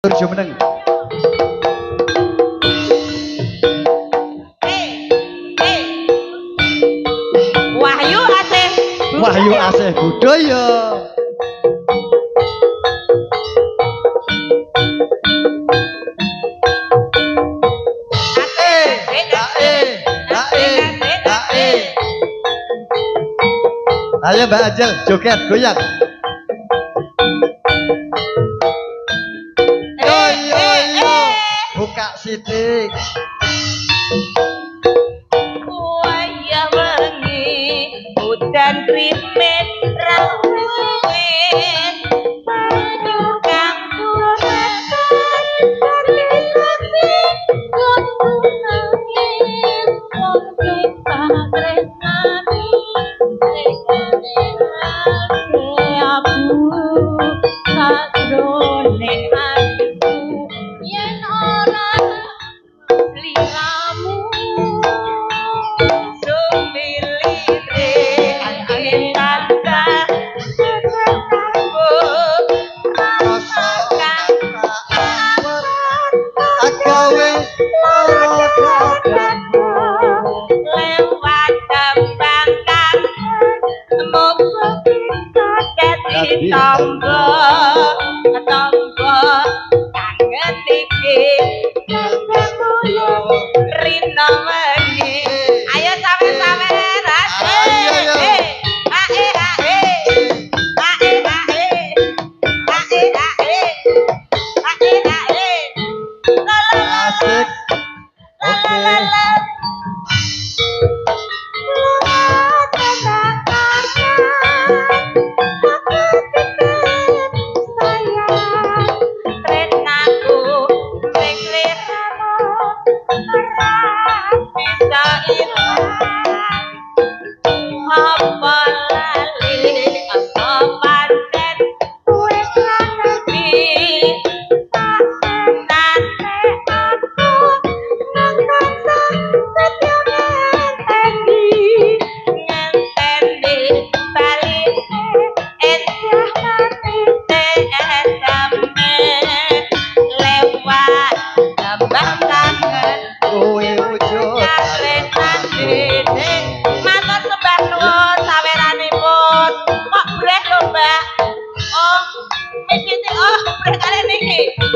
Turjo meneng. Wahyu asih. Wahyu asih budaya. Ayo Mbak Ajel, joget, goyang. Yo, buka sidik. Wayah wengi, udan krimet rawit. Tukang kuretan, tapi kudu nangis. Wong sing patresnani, tekane ake aku. Sakroning atiku, yen ora liramu sumilire angin tanda rasa agawe loro dadaku lewat tembang kangen moga kita dadi tombo kangen iki Rino wengi ayo sampe-sampe asik. Oke.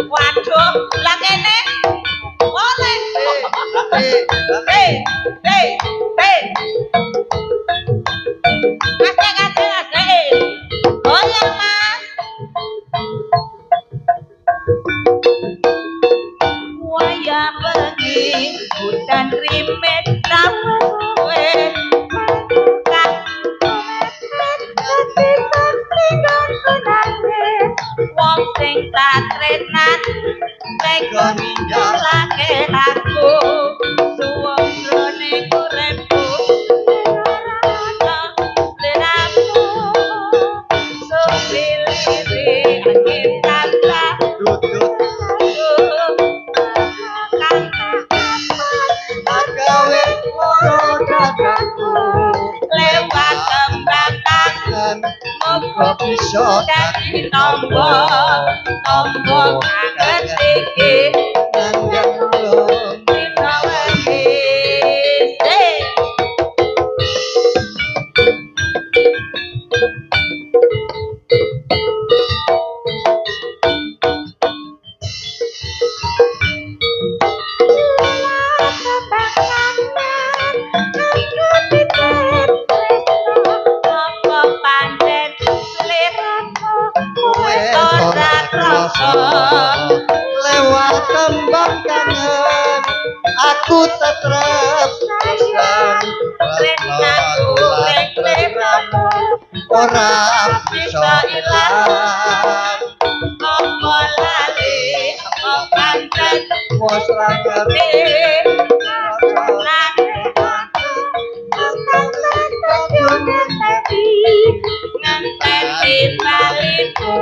Waduh, lah kene oleh. Asik. Oh ya, Mas. Wayah bengi, hutan krimet rawe. Wong sing katrenan tega ninjalake aku suwasane uripku leraku supilire angin tata Agawe loro dadaku lewat tembang tangan moga bisa dadi tombo kangen iki nanggung ulung. Rino wengi lewat tembang kangen aku tetrep ora bisa ilang apa lali apa pancen wis ra ngerti ngenteni baliku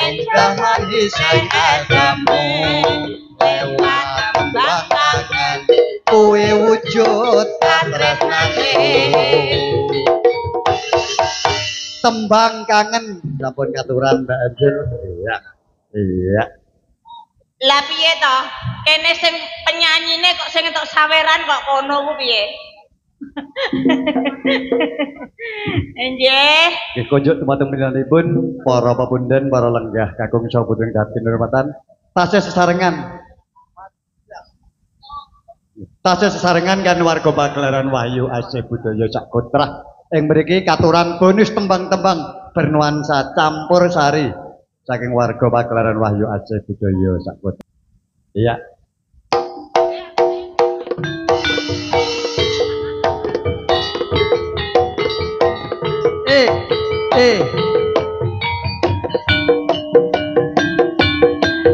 endah isih adamu lewat tembang kangen kuwi wujud katresnane tembang kangen sampun katuran Mbak Ajel. Iya. Lah piye to? Kene sing penyanyine kok sing entuk saweran kok kono ku piye? Nggih. Nggih konjuk dumateng panjenenganipun para papunten para lenggah kakung saha putri ingkang kinurmatan tasih sesarengan. Tasih sesarengan kan warga Pagelaran Wahyu Asih Budaya Sakutra ing mriki katuran bonus tembang-tembang bernuansa campur sari saking warga Pagelaran Wahyu Asih Budaya Sakutra. Iya.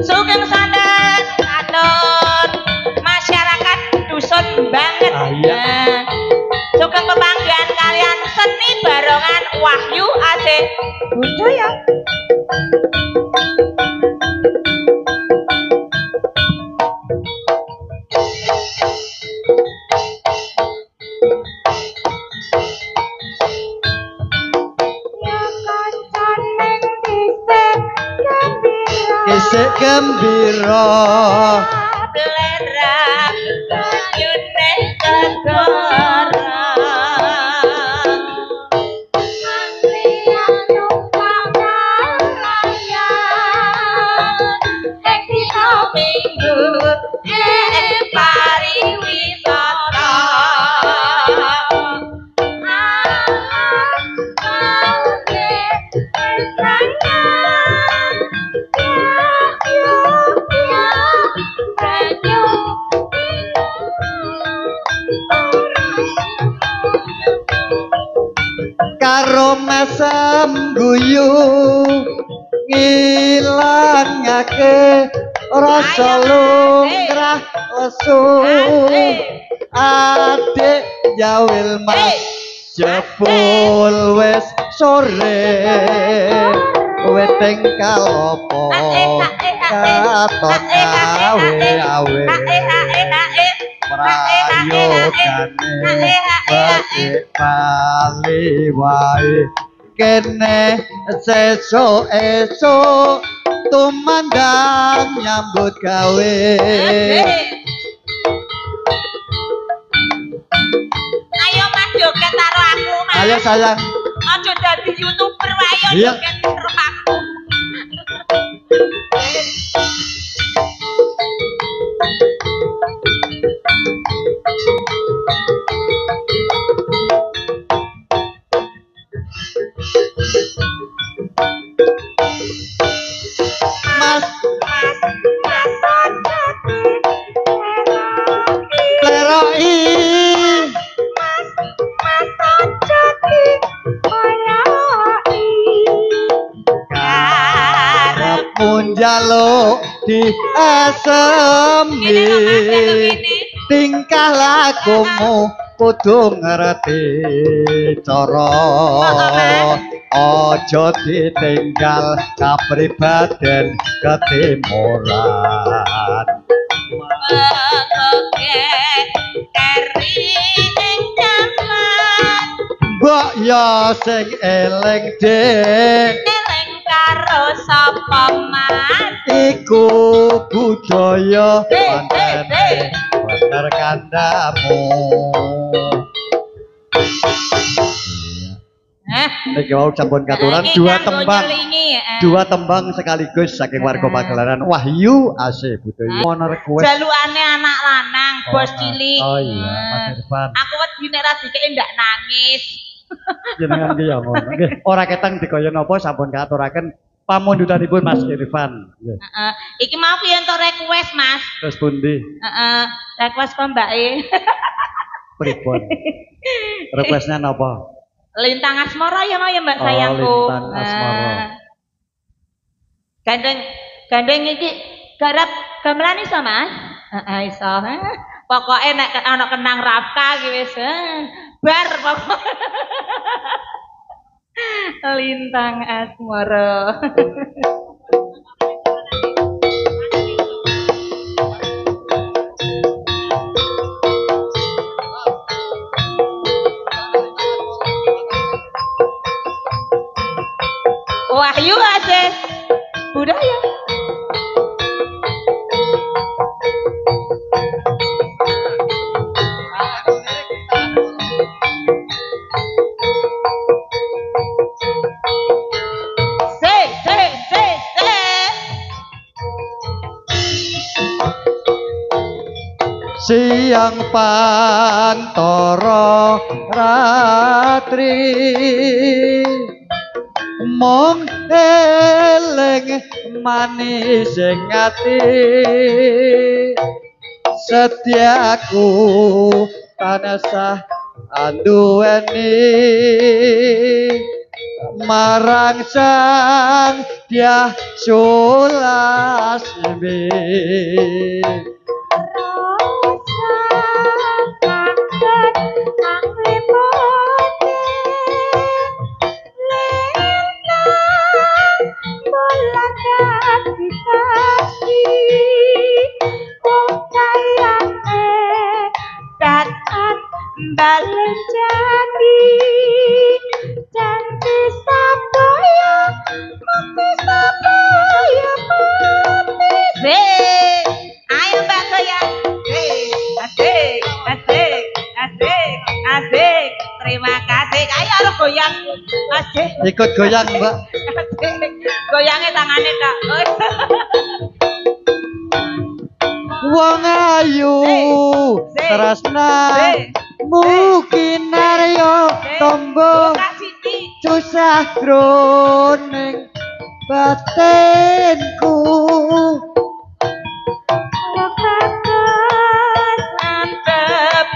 Sugeng sandet atur masyarakat dusun banget. Sugeng pepanggihan kalian seni barongan Wahyu Asih Budaya. Isik gembira belerang kayune segara antrian numpak nelayan ing dina minggu pariwisata karo mesem guyu ngilangake rasa lumrah lesu adik jawil mas jebul wis sore weting kalopo katon awe-awe prayogane batik bali wae kene sesuk-esuk tumandang nyambut gawe. Ayo Mas joget karo aku Mas. Ayo sayang. Aja dadi YouTuber wae ayo Iya. joget karo aku. Mas leroki karepmu njaluk di asemi tingkah lakumu kudu ngerti cara aja ditinggal kapribaden ketimuran mbok ya sing eling dek eling karo sapa Mas iku budaya pancene bener kandamu. Niki wau sampun katuran dua tembang sekaligus saking warga Pagelaran Wahyu Asih Budaya. Ono request jalukane anak lanang bos cilik. Oh iya, Mas Irfan. Aku wedi nek ra dikeki ndak nangis. Jenengan ki ya ngono. Nggih, ora ketang dikaya napa sampun katuraken pamundutanipun Mas Irfan. Nggih. Heeh. Iki mau piye entuk request, Mas? Terus pundi? Heeh. Request kok mbake. Pripun? Requestnya napa? Lintang asmara ya mau ya Mbak Oh, sayangku. Lintang Asmara. Gandeng iki garap gamelan iso, Mas? Heeh, iso. Pokoke nek ana kenang Rafka iki wis bar pokoke. Lintang asmara. Wahyu Asih Budaya. siang pantoro ratri mong eling manis ing ati setiaku tansah anduweni marang sang Hyang Sulasmi balik jadi janji sabaya mati sabaya mati ayo mbak goyang asik asik asik asik terima kasih ayo lo goyang asik ikut goyang mbak asik goyangnya tangannya tak wong ayu tresna mungkin aryo tombo susah kroning batinku antep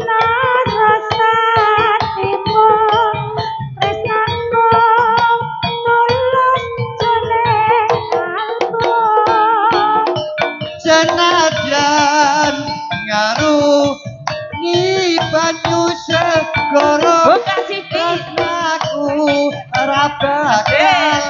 narasatimu tresnaku tulus jeneng aku senajan ngaruh banyu segoro aku rabakal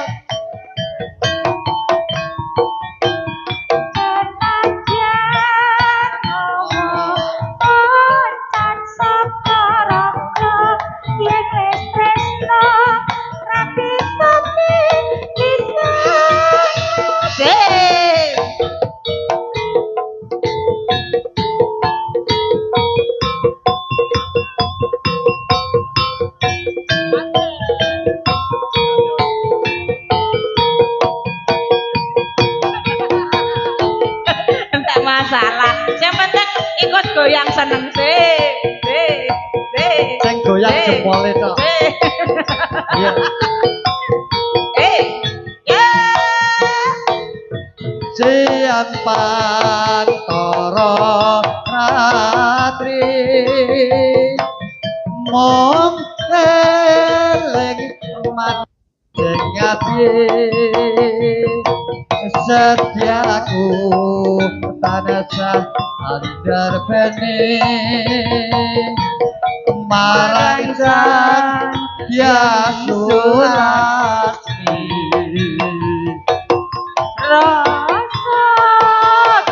goyang seneng sih sing goyang jempole tok iya ya siang pantoro ratri mong eling mat jengati setiaku tansah andarbeni marang sang Hyang Sulasmi rasa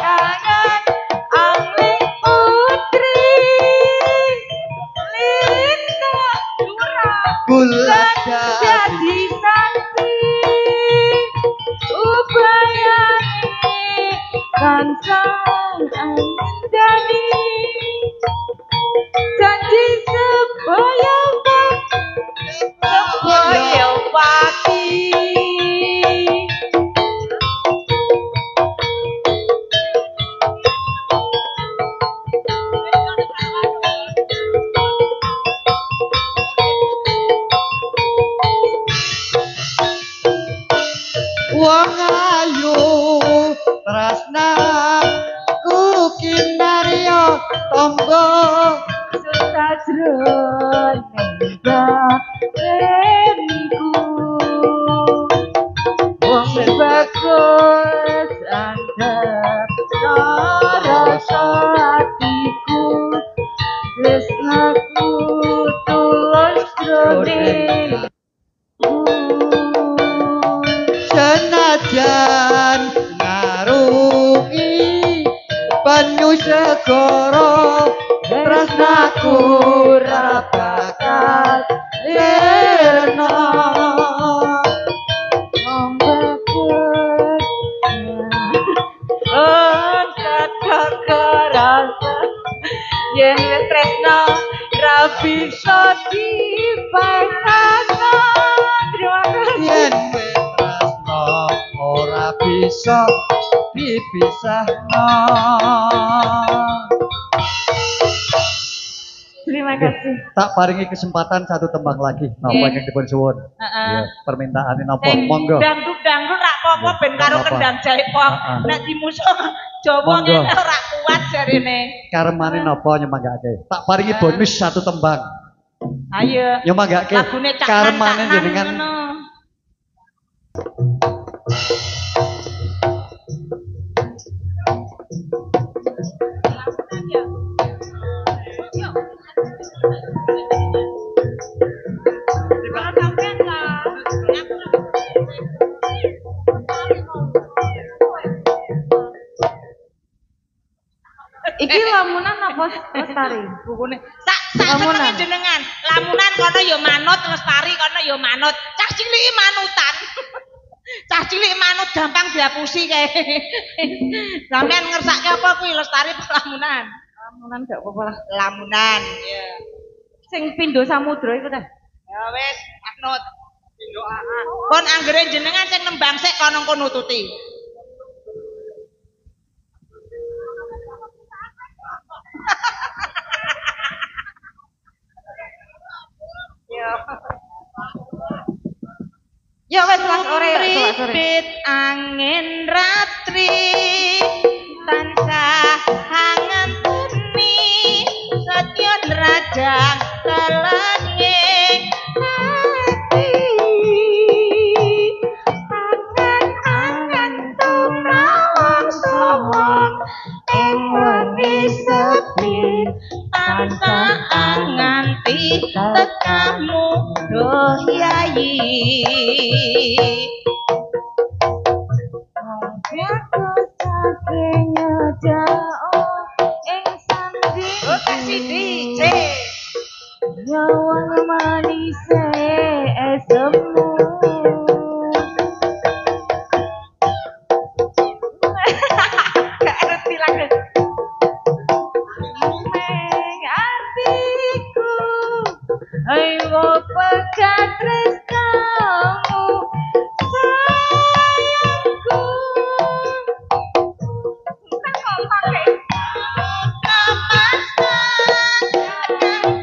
kangen angling putri linda kula jadi saksi ubayani kancang angin dani janji sebaya pagi wong ayu tresna ku kinarya tangga susah jroning batinku wong bagus andhap rasa atiku tresnaku tulus jroning senajan ngarungi banyu segara tresnaku ra bakal lirna yen tresna ra bisa dipaksa terima kasih yen tresna ora bisa dipisahno terima kasih. Tak paringi kesempatan satu tembang lagi. Napa ingkang dipun suwun? Ya, permintaane napa? Monggo. Dangdut rak apa-apa ben karo kendang jaipong. Nek dimusuh Jawa ngene ora kuat jarene. Karemane napa nyemanggake? Tak paringi bonus satu tembang. Ayo. Nyemanggake. Lagune Cak Karemane jenengan. Iki lamunan apa Lestari? Bukune. Sak senenge jenengan. Lamunan kono ya manut, Lestari kono ya manut. Cah cilik manutan. Cah cilik manut gampang diapusi kae. Sampeyan ngersake apa kuwi Lestari lamunan? Lamunan gak apa-apa lah. Lamunan, ya. Sing pindho samudra iku ta? Ya wis, anut. Pindho AA. Kon anggere jenengan sing nembang sik kono nututi. Ya wes sore ribet angin ratri tansah hangat bumi setyon rajang telenging hati angan-angan tumrawang sawang ing wengi sepi tansah anganti tekamu doh yayi aku sakenya jauh ing sanding kasih DJ nyawang manis esemu gak ngerti lagi hatiku ayo pekat tresnamu sayangku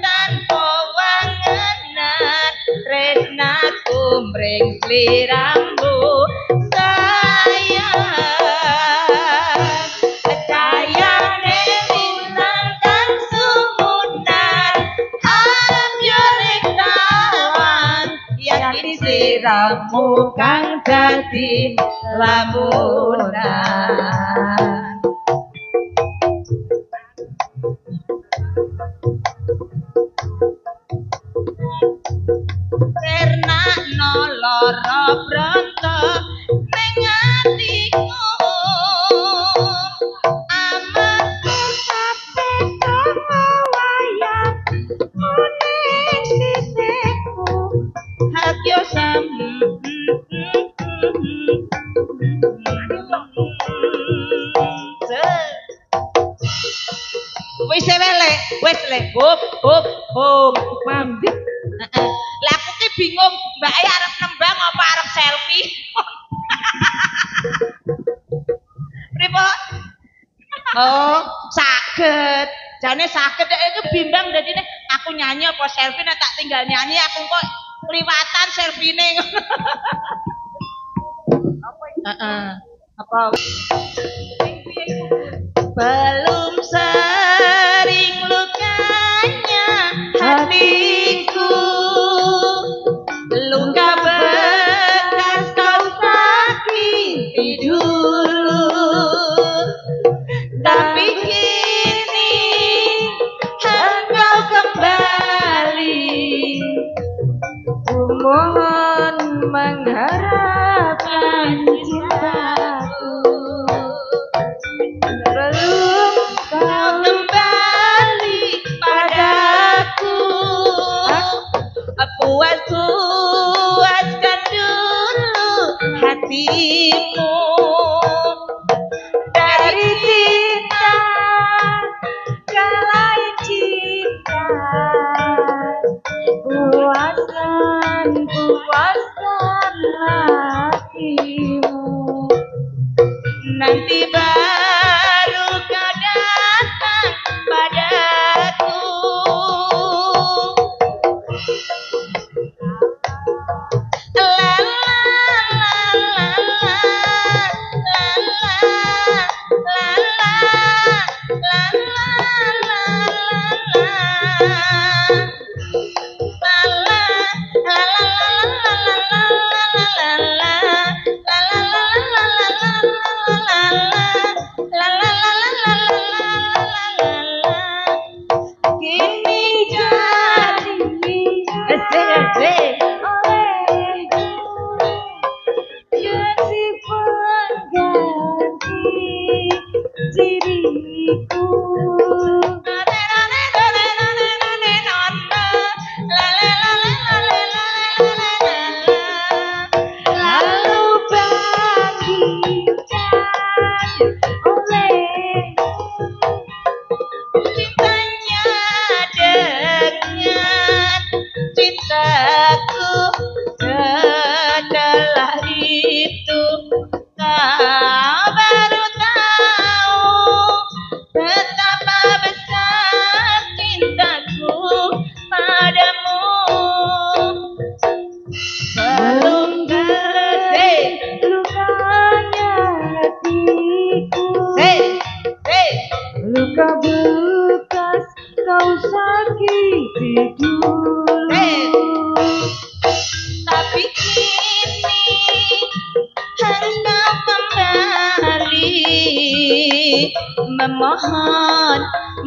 tanpa wangenan tresnaku mring sliramu sayang cahayane bintang kang sumunan arep yo ning tawang yakin sliramu kang dadi lamunan. Ternakno lara branta ning atiku amarga kabeh wayang kuning sisikku hak yo sam wis wis le hop mandi. Lah aku ki bingung, Mbak E arep nembang apa arep selfie? Pripun? Oh, saged. Jane saged iki bimbang dadine aku nyanyi apa selfie nek tak tinggal nyanyi aku kok kliwatan selfie-ne. Apa? Belum sering lukanya hatiku, luka bekas kau sakiti dulu, tapi kini engkau kembali. Kumohon mengharapkan cintaku, belum kau kembali padaku. Puaskan dulu hatimu dari cinta kalai cinta. Puaskan hatimu, nanti baru kau datang padaku. memohon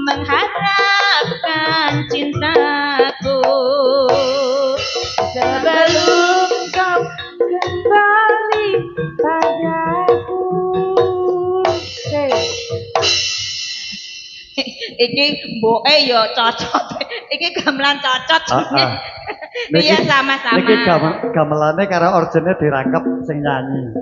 mengharapkan cintaku sebelum kau kembali padaku. Iki mboke yo cocot. Iki gamelan cocot. Iya sama-sama. Niki gamelane karo origine dirangkep sing nyanyi.